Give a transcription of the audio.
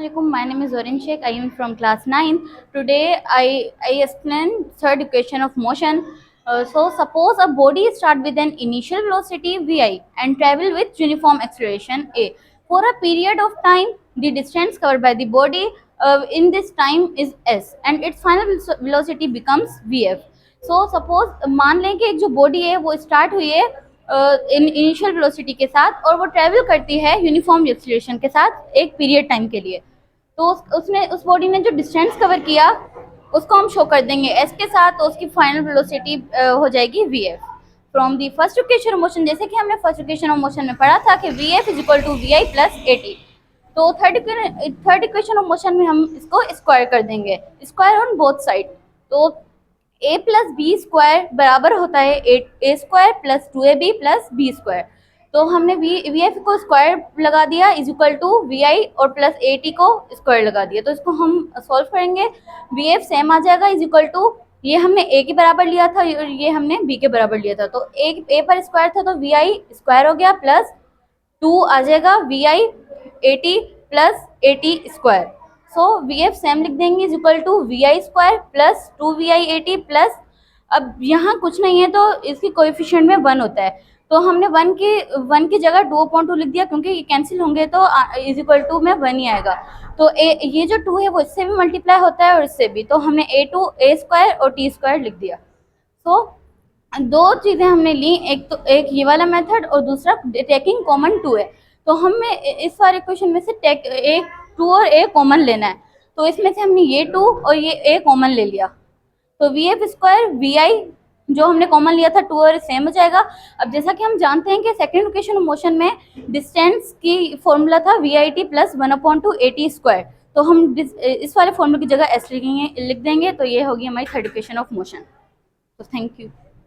Assalamualaikum. My name is Zorin Sheikh. I am from class 9. Today I explain third equation of motion. So suppose a body start with an initial velocity vi and travel with uniform acceleration a. For a period of time, the distance covered by the body in this time is s and its final velocity becomes vf. So suppose मान लें कि एक जो body है वो start हुई है initial velocity के साथ और वो ट्रेवल करती है यूनिफॉर्म एक्सीलरेशन के साथ एक पीरियड टाइम के लिए। तो उसने उस बॉडी ने जो डिस्टेंस कवर किया उसको हम शो कर देंगे एस के साथ, तो उसकी फाइनल वेलोसिटी हो जाएगी V F from the first equation of motion. जैसे कि हमने फर्स्ट इक्वेशन ऑफ मोशन में पढ़ा था कि V F is equal to V I plus A T. तो थर्ड इक्वेशन ऑफ मोशन में हम इसको स्क्वायर कर देंगे, स्क्वायर ऑन बोथ साइड। तो ए प्लस बी स्क्वायर बराबर होता है A square plus two A B plus B square. तो हमने वी एफ को स्क्वायर लगा दिया is equal to V I और प्लस ए टी को स्क्वायर लगा दिया। तो इसको हम सॉल्व करेंगे, वी एफ सेम आ जाएगा इज इक्वल टू, ये हमने ए के बराबर लिया था और ये हमने बी के बराबर लिया था। तो ए पर स्क्वायर था तो वी आई स्क्वायर हो गया प्लस टू आ जाएगा V I A T plus A T square. So V F same लिख देंगे is equal to V I square plus two V I A T plus, अब यहाँ कुछ नहीं है तो इसकी कोएफिशिएंट में 1 होता है तो हमने 1 की जगह 2/2 लिख दिया क्योंकि ये कैंसिल होंगे तो इज इक्वल टू में 1 ही आएगा। तो ये जो 2 है वो इससे भी मल्टीप्लाई होता है और इससे भी, तो हमने ए स्क्वायर और टी स्क्वायर लिख दिया। तो दो चीज़ें हमने ली, एक ये वाला मेथड और दूसरा टेकिंग कॉमन 2 है। तो हमें इस सारे क्वेश्चन में से एक 2 और ए कॉमन लेना है, तो इसमें से हमने ये 2 और ये ए कॉमन ले लिया। तो वी एफ स्क्वायर वी आई जो हमने कॉमन लिया था 2 और सेम हो जाएगा। अब जैसा कि हम जानते हैं कि सेकेंड इक्वेशन ऑफ मोशन में डिस्टेंस की फॉर्मूला था V I T plus 1/2 A T square, तो हम इस वाले फॉर्मूले की जगह एस लिख देंगे। तो ये होगी हमारी थर्ड इक्वेशन ऑफ मोशन। तो थैंक यू।